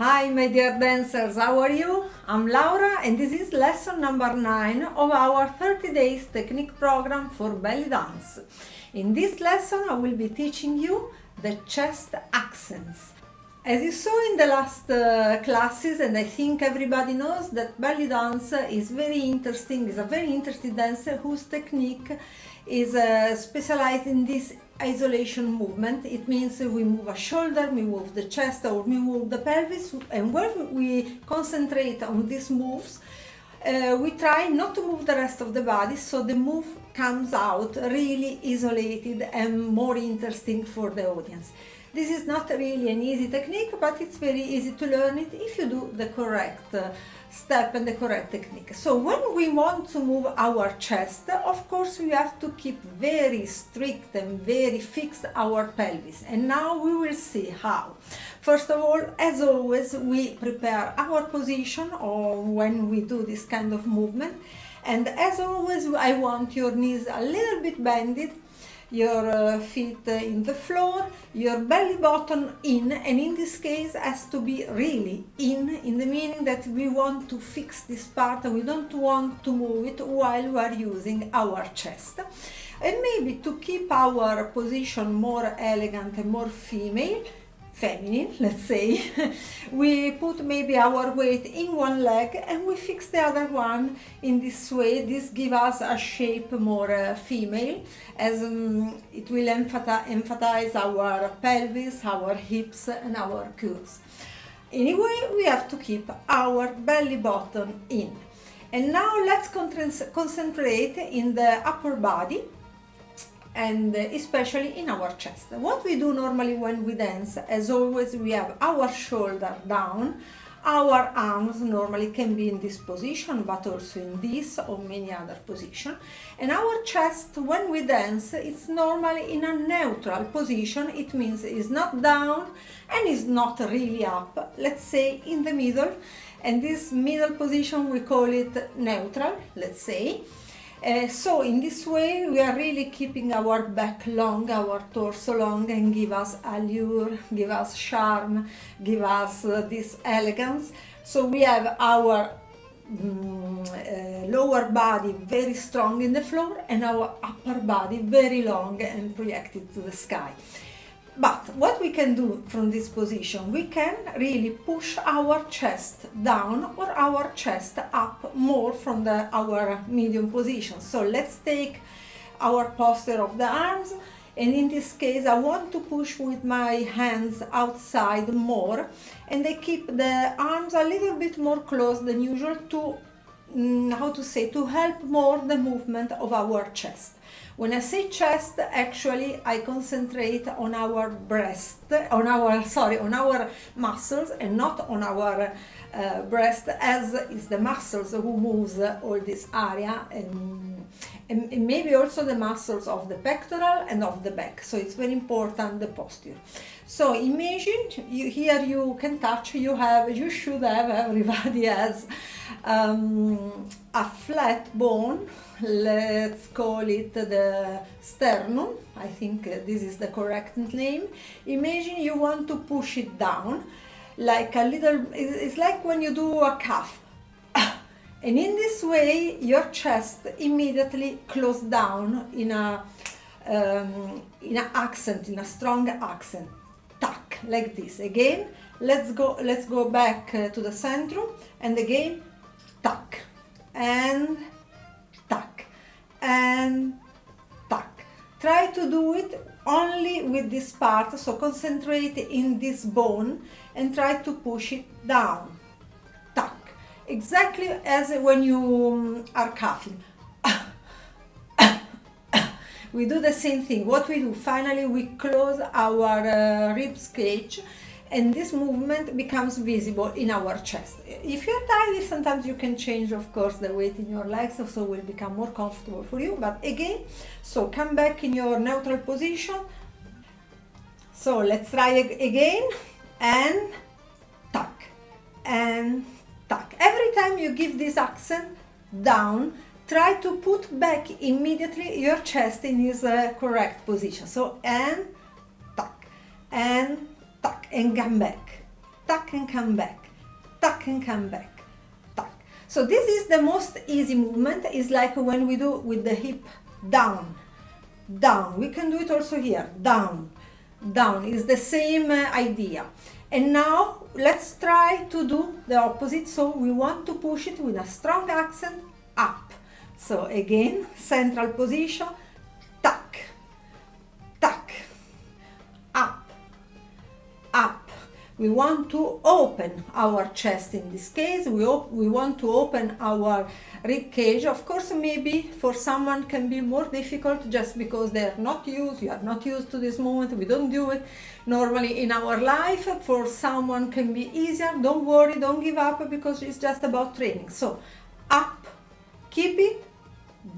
Hi my dear dancers, how are you? I'm Laura and this is lesson number 9 of our 30 days technique program for belly dance. In this lesson I will be teaching you the chest accents. As you saw in the last classes, and I think everybody knows that belly dance is very interesting, is a very interesting dance whose technique is specialized in this isolation movement. It means we move a shoulder, we move the chest, or we move the pelvis, and when we concentrate on these moves, we try not to move the rest of the body, so the move comes out really isolated and more interesting for the audience. This is not really an easy technique, but it's very easy to learn it if you do the correct step and the correct technique. So when we want to move our chest, of course we have to keep very strict and very fixed our pelvis. And now we will see how. First of all, as always, we prepare our position or when we do this kind of movement. And as always, I want your knees a little bit bended, your feet in the floor, your belly button in, and in this case has to be really in the meaning that we want to fix this part and we don't want to move it while we are using our chest. And maybe to keep our position more elegant and more feminine, let's say, we put maybe our weight in one leg and we fix the other one in this way. This gives us a shape more female, as it will emphasize our pelvis, our hips and our curves. Anyway, we have to keep our belly button in. And now let's concentrate in the upper body, and especially in our chest. What we do normally when we dance, as always, we have our shoulder down, our arms normally can be in this position, but also in this or many other position, and our chest when we dance, it's normally in a neutral position. It means it's not down and it's not really up, let's say in the middle, and this middle position we call it neutral, let's say. So in this way we are really keeping our back long, our torso long, and give us allure, give us charm, give us this elegance. So we have our lower body very strong in the floor and our upper body very long and projected to the sky. But what we can do from this position, we can really push our chest down or our chest up more from our medium position. So let's take our posture of the arms, and in this case I want to push with my hands outside more, and I keep the arms a little bit more close than usual to, to help more the movement of our chest. When I say chest, actually I concentrate on our breast, on our muscles and not on our breast, as is the muscles who moves all this area, and maybe also the muscles of the pectoral and of the back. So it's very important, the posture. So imagine here you can touch, you should have, everybody has a flat bone, let's call it the sternum, I think this is the correct name. Imagine you want to push it down like a little, it's like when you do a calf. And in this way your chest immediately closes down in a accent, in a strong accent, tuck, like this. Again, let's go back to the centrum, and again tuck and tuck and tuck. Try to do it only with this part, so concentrate in this bone and try to push it down, tuck, exactly as when you are coughing. We do the same thing. What we do, finally we close our rib cage, and this movement becomes visible in our chest. If you're tired, sometimes you can change, of course, the weight in your legs, so it will become more comfortable for you. But again, so come back in your neutral position. So let's try again, and tuck and tuck. Every time you give this accent down, try to put back immediately your chest in its correct position. So and tuck and tuck and come back, tuck and come back, tuck and come back, tuck. So this is the most easy movement. It's like when we do with the hip down, down. We can do it also here, down, down. It's the same idea. And now let's try to do the opposite. So we want to push it with a strong accent up. So again, central position, tuck, tuck, up, up. We want to open our chest in this case. We want to open our rib cage. Of course, maybe for someone can be more difficult just because you are not used to this movement. We don't do it normally in our life. For someone can be easier. Don't worry, don't give up, because it's just about training. So up, keep it,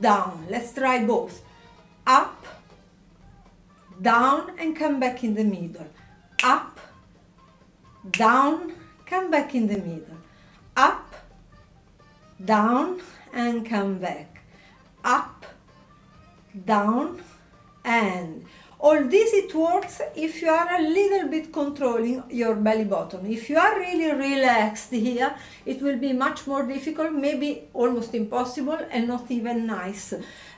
down. Let's try both. Up, down, and come back in the middle. Up, down, come back in the middle. Up, down, and come back. Up, down, and all this, it works if you are a little bit controlling your belly button. If you are really relaxed here, it will be much more difficult, maybe almost impossible, and not even nice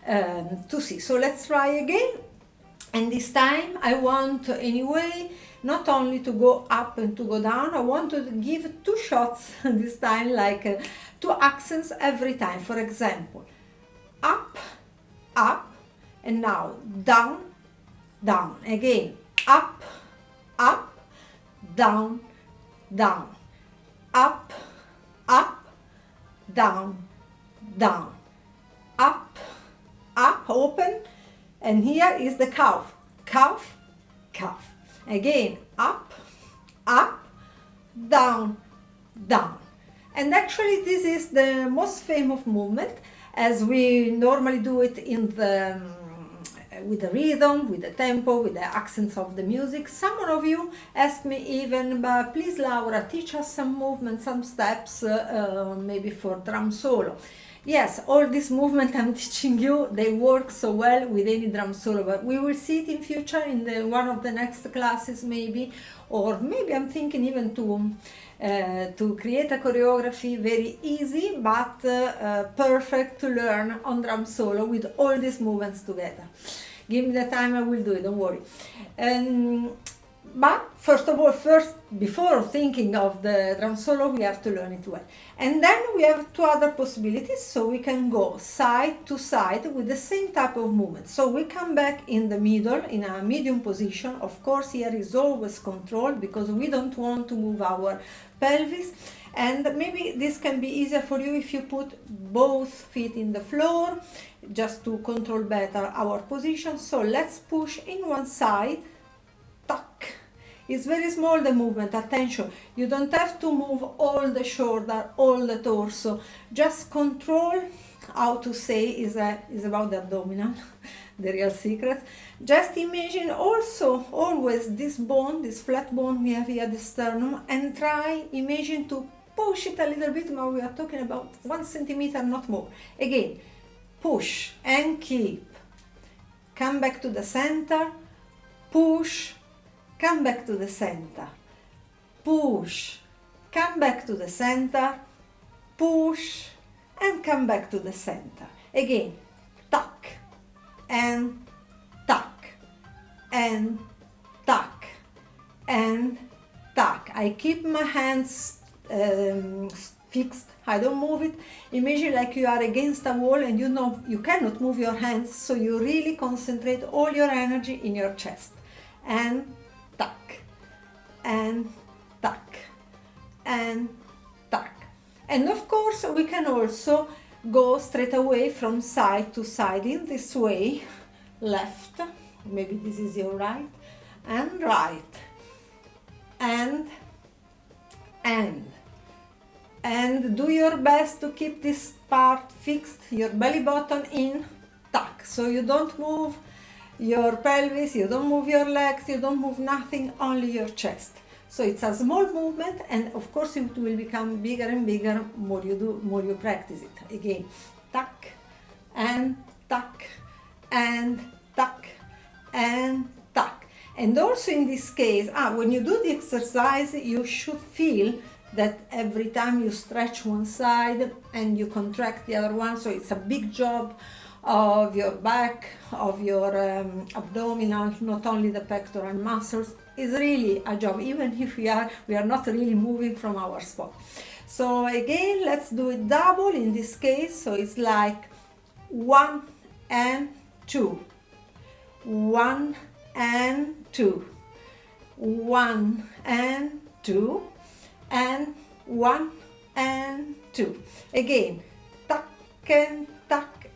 to see. So let's try again. And this time I want anyway not only to go up and to go down. I want to give two shots this time, like two accents every time. For example, up, up, and now down, down. Again, up, up, down, down. Up, up, down, down. Up, up, open. And here is the calf, calf, calf. Again, up, up, down, down. And actually this is the most famous movement, as we normally do it in the with the rhythm, with the tempo, with the accents of the music. Some of you asked me even, but please Laura, teach us some movements, some steps, maybe for drum solo. Yes, all this movement I'm teaching you, they work so well with any drum solo, but we will see it in future in one of the next classes maybe, or maybe I'm thinking even to create a choreography very easy, but perfect to learn on drum solo with all these movements together. Give me the time, I will do it, don't worry. But first of all, before thinking of the drum solo, we have to learn it well. And then we have two other possibilities, so we can go side to side with the same type of movement. So we come back in the middle, in a medium position. Of course, here is always controlled, because we don't want to move our pelvis. And maybe this can be easier for you if you put both feet in the floor, just to control better our position. So let's push in one side, tuck. It's very small, the movement, attention. You don't have to move all the shoulder, all the torso. Just control, how to say, is about the abdominal, the real secret. Just imagine also always this bone, this flat bone we have here, the sternum, and try, imagine to push it a little bit more. We are talking about 1 centimeter, not more. Again, push and keep. Come back to the center, push, come back to the center, push, come back to the center, push, and come back to the center. Again, tuck, and tuck, and tuck, and tuck. I keep my hands fixed, I don't move it. Imagine like you are against a wall and you know you cannot move your hands, so you really concentrate all your energy in your chest. And tuck, and tuck, and tuck. And of course we can also go straight away from side to side in this way, left, maybe this is your right, and right, and do your best to keep this part fixed, your belly button in, tuck, so you don't move your pelvis, you don't move your legs, you don't move nothing, only your chest. So it's a small movement, and of course it will become bigger and bigger more you do, more you practice it. Again, tuck, and tuck, and tuck, and tuck. And also in this case, when you do the exercise, you should feel that every time you stretch one side and you contract the other one, so it's a big job of your back, of your abdominal, not only the pectoral muscles. It's really a job, even if we are not really moving from our spot. So again, let's do it double in this case. So it's like 1 and 2, 1 and 2, 1 and 2, and 1 and 2. Again, tuck and tuck,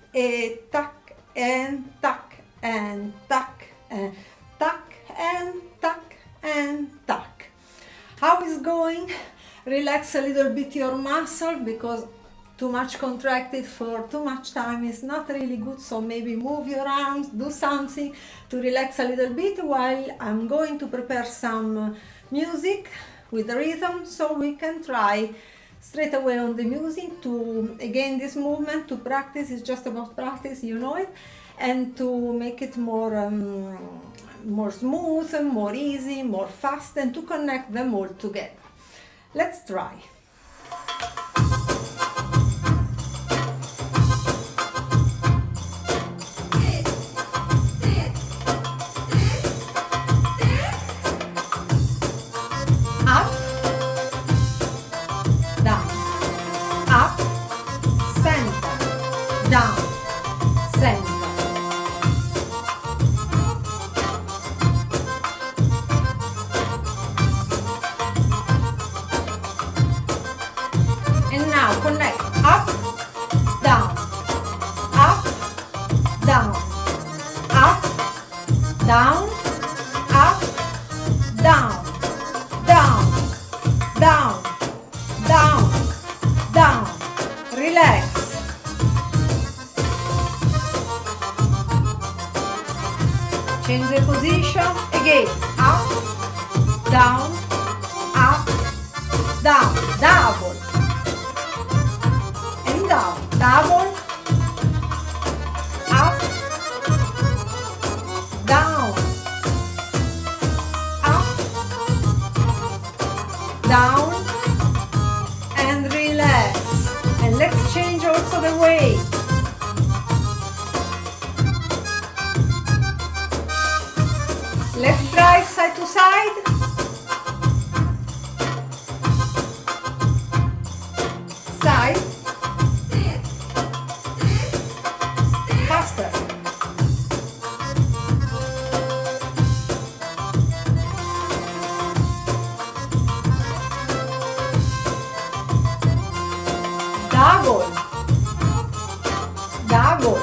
tuck and tuck and tuck and tuck and tuck and tuck. How is going? Relax a little bit your muscle, because too much contracted for too much time is not really good. So maybe move your arms, do something to relax a little bit, while I'm going to prepare some music with rhythm, so we can try straight away on the music to, again, this movement to practice. Is just about practice, you know it, and to make it more smooth, more easy, more fast, and to connect them all together. Let's try. Up, down, up, center, down, center. And now connect up, down, up, down, up, down, up, down, down, down, down, down. Relax. Change the position. Again. Up, down, up, down. Double. And down. Double. Up, down, up, down, and relax. And let's change also the weight. Let's try side to side. Side. Faster. Double. Double.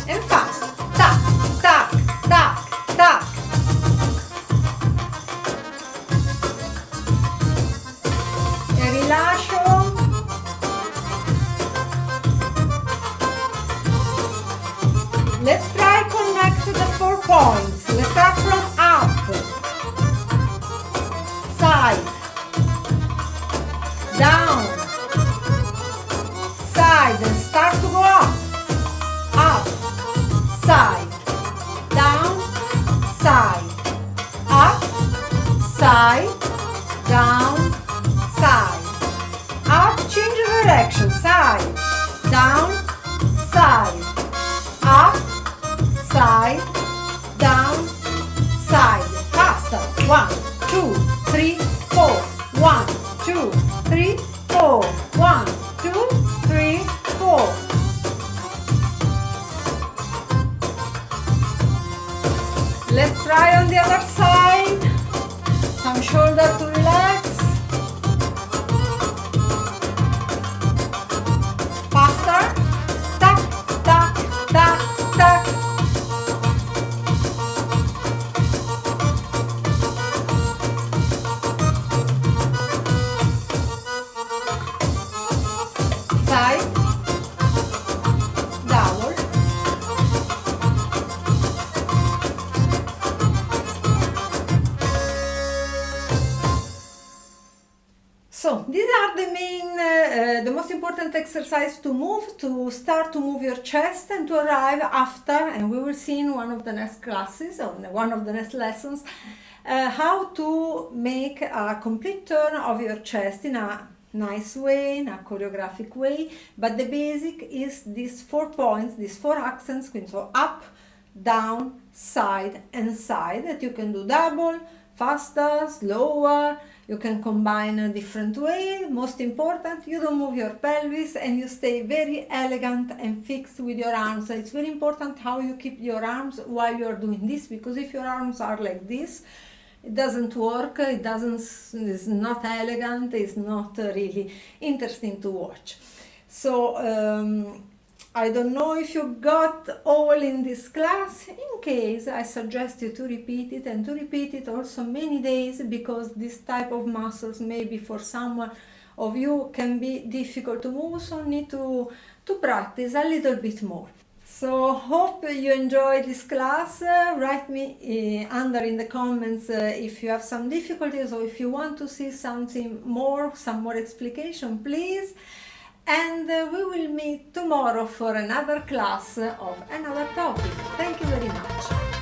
And fast. Tac, tac, tac, tac. E rilascio. Let's try connect the 4 points. Let's start from up, side, down, side, and start to go up, side, down, side, up, side, down, side, up, change the direction, side, down, side, up, side, down, side. Faster. 1, 2, 3, 4. 1, 2, 3, 4. 1, 2, 3, 4. Let's try on the other side. Some shoulder to relax. Faster. Tac, tac, tac, tac. Side. Double. So these are the main, the most important exercise to start to move your chest and to arrive after, and we will see in one of the next classes or in one of the next lessons, how to make a complete turn of your chest in a nice way, in a choreographic way. But the basic is these 4 points, these 4 accents, so up, down, side and side, that you can do double, faster, slower. You can combine a different way. Most important, you don't move your pelvis and you stay very elegant and fixed with your arms. So it's very important how you keep your arms while you're doing this, because if your arms are like this, it doesn't work, it's not elegant, it's not really interesting to watch. So I don't know if you got all in this class. In case, I suggest you to repeat it, and to repeat it also many days, because this type of muscles maybe for some of you can be difficult to move, so need to practice a little bit more. So hope you enjoyed this class. Write me under in the comments if you have some difficulties or if you want to see something more, some more explanation, please. And we will meet tomorrow for another class of another topic. Thank you very much.